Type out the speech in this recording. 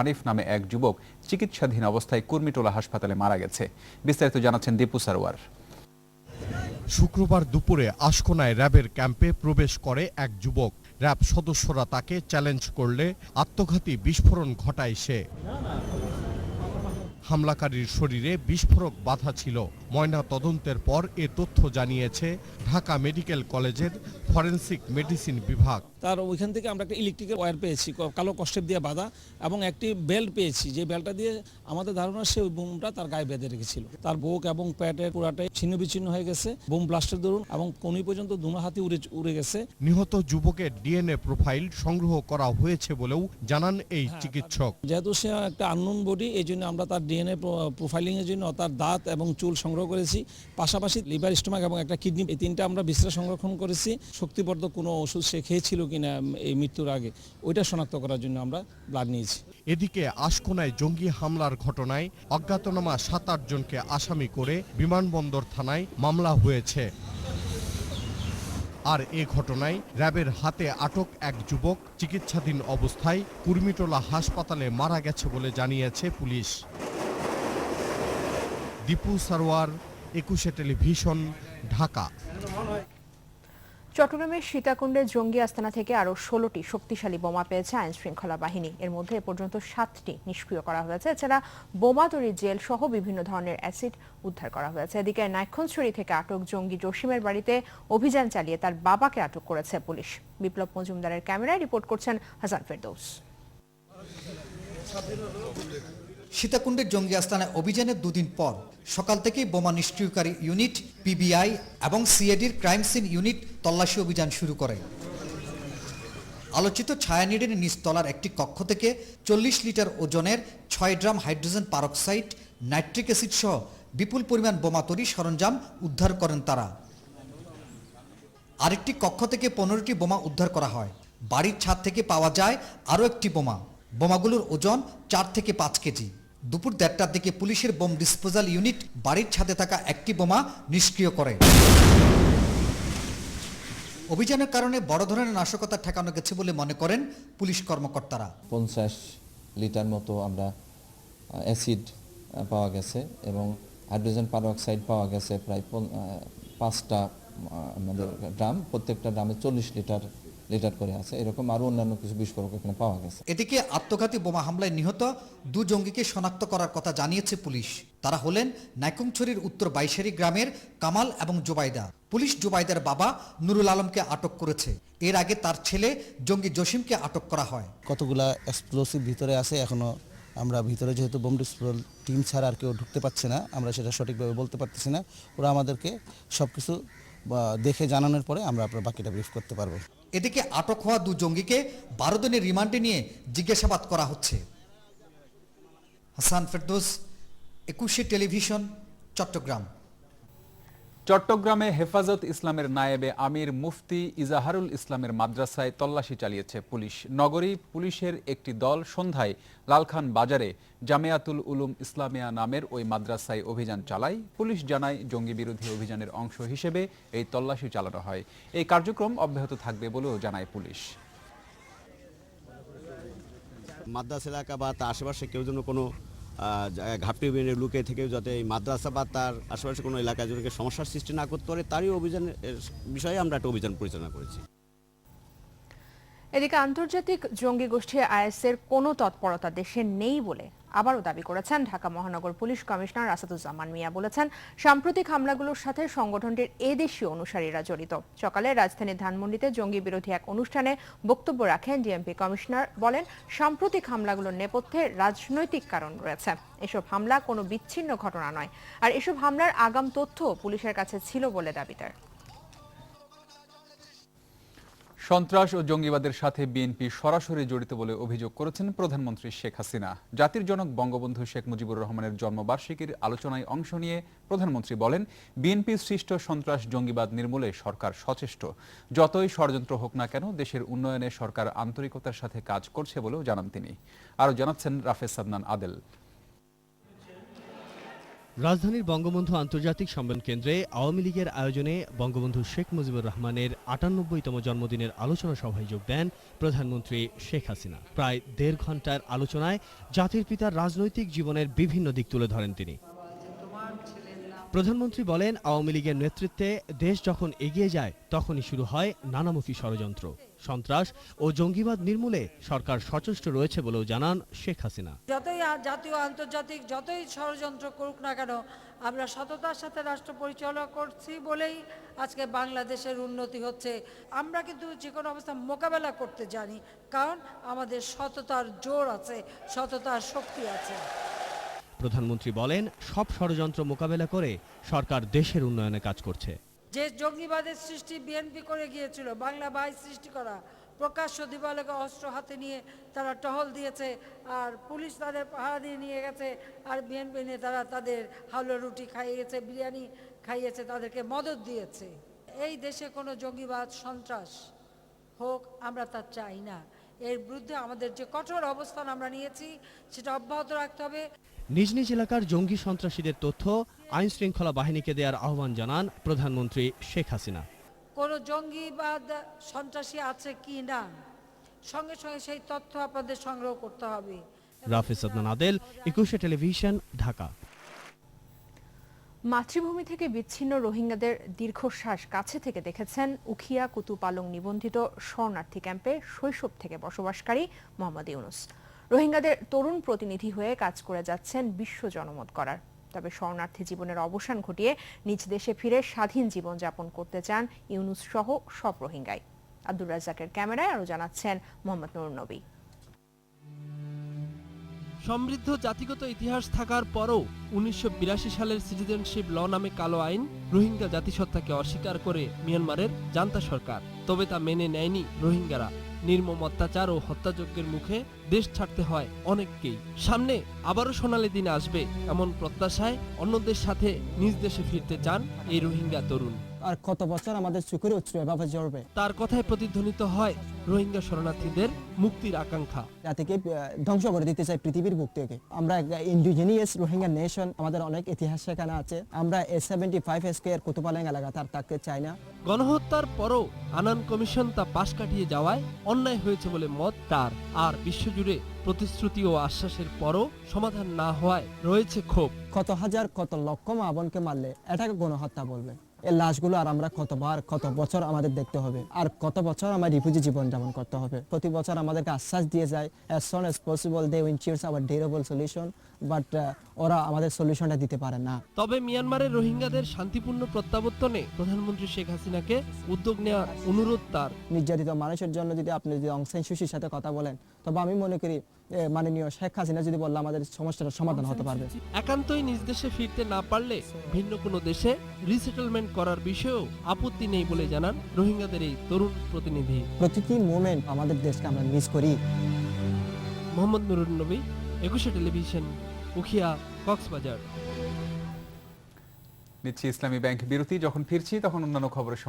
হানিফ নামে এক যুবক চিকিৎসাধীন অবস্থায় কুর্মিটোলা হাসপাতালে মারা গেছে। বিস্তারিত জানাচ্ছেন দীপু সারোয়ার। শুক্রবার দুপুরে আশকোনায় র্যাবের ক্যাম্পে প্রবেশ করে এক যুবক। র্যাব সদস্যরা তাকে চ্যালেঞ্জ করলে আত্মঘাতী বিস্ফোরণ ঘটায় সে। হামলাকারীর শরীরে বিস্ফোরক বাধা ছিল। ময়না তদন্তের পর এ তথ্য জানিয়েছে ঢাকা মেডিকেল কলেজের ফরেনসিক মেডিসিন বিভাগ। তার ওইখান থেকে আমরা একটা ইলেকট্রিক্যাল ওয়্যার পেয়েছি, কালো কষ্টেপ দিয়ে বাঁধা, এবং একটি বেল্ট পেয়েছি, যে বেল্টটা দিয়ে আমাদের ধারণা সে ওই বোমটা তার গায়ে বেঁধে রেখেছিল। তার বুক এবং পেটের পুরাটাই ছিন্ন বিচ্ছিন্ন হয়ে গেছে বোম ব্লাস্টের দরুন, এবং কোনি পর্যন্ত দুনো হাতি উড়ে গেছে। নিহত যুবকের ডিএনএ প্রোফাইল সংগ্রহ করা হয়েছে বলেও জানান এই চিকিৎসক। যেহেতু সে একটা আননোন বডি, এই জন্য আমরা তার ডিএনএ প্রোফাইলিং এর জন্য তার দাঁত এবং চুল সংগ্রহ করেছি, পাশাপাশি লিভার, স্টোমাক এবং একটা কিডনি, এই তিনটা আমরা বিশ্লেষণ সংরক্ষণ করেছি। শক্তিবর্ধক কোনো ওষুধ সে খেয়েছিল কিনা এই মৃত্যুর আগে, ওইটা শনাক্ত করার জন্য আমরা ব্লাড নিয়েছি। এদিকে আশকোনায় জঙ্গি হামলার ঘটনায় অজ্ঞাতনামা ৭-৮ জনকে আসামি করে বিমানবন্দর থানায় মামলা হয়েছে। আর এ ঘটনায় র্যাবের হাতে আটক এক যুবক চিকিৎসাধীন অবস্থায় কুর্মিটোলা হাসপাতালে মারা গেছে বলে জানিয়েছে পুলিশ। দীপু সারোয়ার, ২১ টেলিভিশন, ঢাকা। চট্টগ্রামের সীতাকুণ্ডের জঙ্গি আস্তানা থেকে আরও ১৬টি শক্তিশালী বোমা পেয়েছে আইন শৃঙ্খলা বাহিনী। এর মধ্যে এ পর্যন্ত ৭টি নিষ্ক্রিয় করা হয়েছে। এছাড়া বোমা তৈরির জেল সহ বিভিন্ন ধরনের অ্যাসিড উদ্ধার করা হয়েছে। এদিকে নাইক্ষণছড়ি থেকে আটক জঙ্গি জসিমের বাড়িতে অভিযান চালিয়ে তার বাবাকে আটক করেছে পুলিশ। বিপ্লব মজুমদারের ক্যামেরায় রিপোর্ট করছেন হাসান ফেরদৌস। সীতাকুণ্ডের জঙ্গি আস্তানায় অভিযানের দুদিন পর সকাল থেকেই বোমা নিষ্ক্রিয়কারী ইউনিট, পিবিআই এবং সিআইডির ক্রাইম সিন ইউনিট তল্লাশি অভিযান শুরু করে। আলোচিত ছায়ানিডের নিচতলার একটি কক্ষ থেকে ৪০ লিটার ওজনের ৬ drum hydrogen peroxide, nitric acid সহ বিপুল পরিমাণ বোমা তৈরি সরঞ্জাম উদ্ধার করেন তারা। আরেকটি কক্ষ থেকে ১৫টি বোমা উদ্ধার করা হয়। বাড়ির ছাদ থেকে পাওয়া যায় আরও একটি বোমা। বোমাগুলোর ওজন ৪ থেকে ৫ কেজি। দুপুর ১:৩০টার দিকে পুলিশের বোম ডিসপোজাল ইউনিট বাড়ির ছাদে থাকা একটি বোমা নিষ্ক্রিয় করে। অভিযানের কারণে বড় ধরনের নাশকতা ঠেকানো গেছে বলে মনে করেন পুলিশ কর্মকর্তারা। ৫০ লিটার মতো আমরা অ্যাসিড পাওয়া গেছে এবং হাইড্রোজেন পারঅক্সাইড পাওয়া গেছে প্রায় ৫টা আমাদের ড্রাম, প্রত্যেকটা ড্রামে ৪০ লিটার করে আছে। এরকম আরও অন্যান্য কিছু বিস্ফোরক এখানে পাওয়া গেছে। এদিকে আত্মঘাতী বোমা হামলায় নিহত ২ জঙ্গিকে শনাক্ত করার কথা জানিয়েছে পুলিশ। তারা হলেন নাইক্ষণছড়ির উত্তর বাইশারি গ্রামের কামাল এবং জোবাইদা। পুলিশ জোবাইদার বাবা নুরুল আলমকে আটক করেছে। এর আগে তার ছেলে জঙ্গি জসিমকে আটক করা হয়। কতগুলা এক্সপ্লোসিভ ভিতরে আছে, এখনো আমরা ভিতরে যেহেতু বোম ডিসপোজাল টিম ছাড়া আর কেউ ঢুকতে পারছে না, আমরা সেটা সঠিকভাবে বলতে পারতেছি না। ওরা আমাদেরকে সবকিছু দেখে জানানোর পরে আমরা আপনার বাকিটা ব্রিফ করতে পারবো। এদিকে আটক হওয়া ২ জঙ্গিকে ১২ দিনের রিমান্ডে নিয়ে জিজ্ঞাসাবাদ করা হচ্ছে। হাসান ফেরদৌস, ২১ টেলিভিশন, চট্টগ্রাম। চট্টগ্রামে হেফাজত ইসলামের নায়েবে আমির মুফতি ইজাহারুল ইসলামের মাদ্রাসায় তল্লাশি চালিয়েছে পুলিশ। নগরী পুলিশের একটি দল সন্ধ্যায় লালখান বাজারে জামিয়াতুল উলুম ইসলামিয়া নামের ওই মাদ্রাসায় অভিযান চালায়। পুলিশ জানায়, জঙ্গি বিরোধী অভিযানের অংশ হিসেবে এই তল্লাশি চালানো হয়। এই কার্যক্রম অব্যাহত থাকবে বলেও জানায় পুলিশ। মাদ্রাসা এলাকা বা তার আশেপাশে কেউ যেন কোনো ঘাপটি লুকিয়ে থেকে যাতে এই মাদ্রাসা বা তার আশেপাশে কোনো এলাকায় যেন সমস্যার সৃষ্টি না করতে পারে, তারই অভিযানের বিষয়ে আমরা একটা অভিযান পরিচালনা করেছি। এদিকে আন্তর্জাতিক জঙ্গি গোষ্ঠী আইএসের কোনো তৎপরতা দেশে নেই বলে আবারও দাবি করেছেন ঢাকা মহানগর পুলিশ কমিশনার আসাদুজ্জামান মিয়া। বলেছেন, সাম্প্রতিক হামলাগুলোর সাথে সংগঠনটির এদেশীয় অনুসারীরা জড়িত। সকালে রাজধানীর ধানমন্ডিতে জঙ্গি বিরোধী এক অনুষ্ঠানে বক্তব্য রাখেন ডিএমপি কমিশনার। বলেন, সাম্প্রতিক হামলাগুলোর নেপথ্যে রাজনৈতিক কারণ রয়েছে। এসব হামলা কোনো বিচ্ছিন্ন ঘটনা নয়, আর এসব হামলার আগাম তথ্য পুলিশের কাছে ছিল বলে দাবি তার। সন্ত্রাস ও জঙ্গিবাদের সাথে বিএনপি সরাসরি জড়িত বলে অভিযোগ করেছেন প্রধানমন্ত্রী শেখ হাসিনা। জাতির জনক বঙ্গবন্ধু শেখ মুজিবুর রহমানের জন্মবার্ষিকীর আলোচনায় অংশ নিয়ে প্রধানমন্ত্রী বলেন, বিএনপি সৃষ্ট সন্ত্রাস জঙ্গিবাদ নির্মূলে সরকার সচেষ্ট। যতই ষড়যন্ত্র হোক না কেন, দেশের উন্নয়নে সরকার আন্তরিকতার সাথে কাজ করছে বলেও জানান তিনি। আরও জানাচ্ছেন রাফেজ সাদনান আদেল। রাজধানীর বঙ্গবন্ধু আন্তর্জাতিক সম্মেলন কেন্দ্রে আওয়ামী লীগের আয়োজনে বঙ্গবন্ধু শেখ মুজিবুর রহমানের ৯৮তম জন্মদিনের আলোচনা সভায় যোগ দেন প্রধানমন্ত্রী শেখ হাসিনা। প্রায় ১.৫ ঘণ্টার আলোচনায় জাতির পিতার রাজনৈতিক জীবনের বিভিন্ন দিক তুলে ধরেন তিনি। প্রধানমন্ত্রী বলেন, আওয়ামী লীগের নেতৃত্বে দেশ যখন এগিয়ে যায় তখনই শুরু হয় নানামুখী ষড়যন্ত্র, সন্ত্রাস ও জঙ্গিবাদ নির্মূলে সরকার সচেষ্ট রয়েছে বলেও জানান শেখ হাসিনা। যতই জাতীয় আন্তর্জাতিক যতই ষড়যন্ত্র করুক না কেন, আমরা সততার সাথে রাষ্ট্র পরিচালনা করছি বলেই আজকে বাংলাদেশের উন্নতি হচ্ছে। আমরা কিন্তু যে কোনো অবস্থা মোকাবেলা করতে জানি, কারণ আমাদের সততার জোর আছে, সততার শক্তি আছে। প্রধানমন্ত্রী বলেন, সব ষড়যন্ত্র মোকাবেলা করে সরকার দেশের উন্নয়নে কাজ করছে। যে জঙ্গিবাদের সৃষ্টি বিএনপি করে গিয়েছিল, বাংলা ভাই সৃষ্টি করা, প্রকাশ্য দিবালোকে অস্ত্র হাতে নিয়ে তারা টহল দিয়েছে, আর পুলিশ তাদের পাহারা দিয়ে নিয়ে গেছে, আর বিএনপি নেতারা তাদের হালুয়া রুটি খাইয়েছে, বিরিয়ানি খাইয়েছে, তাদেরকে মদত দিয়েছে। এই দেশে কোনো জঙ্গিবাদ সন্ত্রাস হোক, আমরা তা চাই না। এর বিরুদ্ধে আমাদের যে কঠোর অবস্থান আমরা নিয়েছি সেটা অব্যাহত রাখতে হবে। নিজ নিজ এলাকার জঙ্গি সন্ত্রাসীদের তথ্য আইন শৃঙ্খলা বাহিনীকে দেওয়ার আহ্বান জানান প্রধানমন্ত্রী শেখ হাসিনা। কোনো জঙ্গিবাদ সন্ত্রাসী আছে কি না, সঙ্গে সঙ্গে সেই তথ্য আপনাদের সংগ্রহ করতে হবে। রাফেজ আদনান আদেল, ২১শে টেলিভিশন, ঢাকা। মাতৃভূমি থেকে বিচ্ছিন্ন রোহিঙ্গাদের দীর্ঘশ্বাস কাছে থেকে দেখেছেন উখিয়া কুতুপালং নিবন্ধিত শরণার্থী ক্যাম্পে শৈশব থেকে বসবাসকারী মোহাম্মদ ইউনুস। রোহিঙ্গাদের তরুণ প্রতিনিধি হয়ে কাজ করে যাচ্ছেন বিশ্ব জনমত করার। তবে শরণার্থী জীবনের অবসান ঘটিয়ে নিজ দেশে ফিরে স্বাধীন জীবনযাপন করতে চান ইউনুস সহ সব রোহিঙ্গাই। আব্দুর রাজ্জাকের ক্যামেরায় আরো জানাচ্ছেন মোহাম্মদ নুরুন নবী। সমৃদ্ধ জাতিগত ইতিহাস থাকার পরও ১৯৮২ সালের সিটিজেনশিপ ল নামে কালো আইন রোহিঙ্গা জাতিসত্তাকে অস্বীকার করে মিয়ানমারের জান্তা সরকার। তবে তা মেনে নেয়নি রোহিঙ্গারা। নির্মম অত্যাচার ও হত্যাযজ্ঞের মুখে দেশ ছাড়তে হয় অনেককেই। সামনে আবারও সোনালী দিন আসবে এমন প্রত্যাশায় অন্যদের সাথে নিজ দেশে ফিরতে চান এই রোহিঙ্গা তরুণ। আর কত বছর আমাদের চুকের উৎসবে এভাবে জ্বলবে। তার কথায় প্রতিধ্বনিত হয় রোহিঙ্গা শরণার্থীদের মুক্তির আকাঙ্ক্ষা। জাতিকে ধ্বংস করে দিতে চাই পৃথিবীর বুক থেকে। আমরা ইন্ডিজিনিয়াস রোহিঙ্গা নেশন, আমাদের অনেক ইতিহাস সেখানে আছে। আমরা A75 স্কয়ার কুতুপালং এলাকা তার থাকতে চাই না। গণহত্যার পরও আনান কমিশন তা পাশ কাটিয়ে যাওয়ায় অন্যায় হয়েছে বলে মত তার। আর বিশ্বজুড়ে প্রতিশ্রুতি ও আশ্বাসের পরও সমাধান না হওয়ায় রয়েছে ক্ষোভ। কত হাজার কত লক্ষ মা বোনকে মারলে এটাকে গণহত্যা বলবে। এই লাশগুলো আর আমরা কতবার কত বছর আমাদের দেখতে হবে, আর কত বছর আমার রিফিউজি জীবন যাপন করতে হবে। প্রতি বছর আমাদেরকে আশ্বাস দিয়ে যায় as soon as possible they will choose our durable solution, but ওরা আমাদের সলিউশনটা দিতে পারে না। তবে মিয়ানমারের রোহিঙ্গাদের শান্তিপূর্ণ প্রত্যাবর্তনে প্রধানমন্ত্রী শেখ হাসিনাকে উদ্যোগ নেওয়ার অনুরোধ তার। নির্যাতিত মানুষের জন্য যদি আপনি যদি অং সান সুচির সাথে কথা বলেন, তবে আমি মনে করি মাননীয় শেখ হাসিনা যদি বললে আমাদের সমস্যাটার সমাধান হতে পারবে। একান্তই নিজ দেশে ফিরতে না পারলে ভিন্ন কোনো দেশে রিসেটেলমেন্ট করার বিষয়েও আপত্তি নেই বলে জানান রোহিঙ্গাদের এই তরুণ প্রতিনিধি। প্রতিটি মোমেন্ট আমাদের দেশকে আমরা মিস করি। মোহাম্মদ নুরুন নবী, ২১শে টেলিভিশন, উখিয়া, কক্সবাজার। নিচ্ছি ইসলামী ব্যাংক বিরতি। যখন ফিরছি তখন অন্যান্য খবরের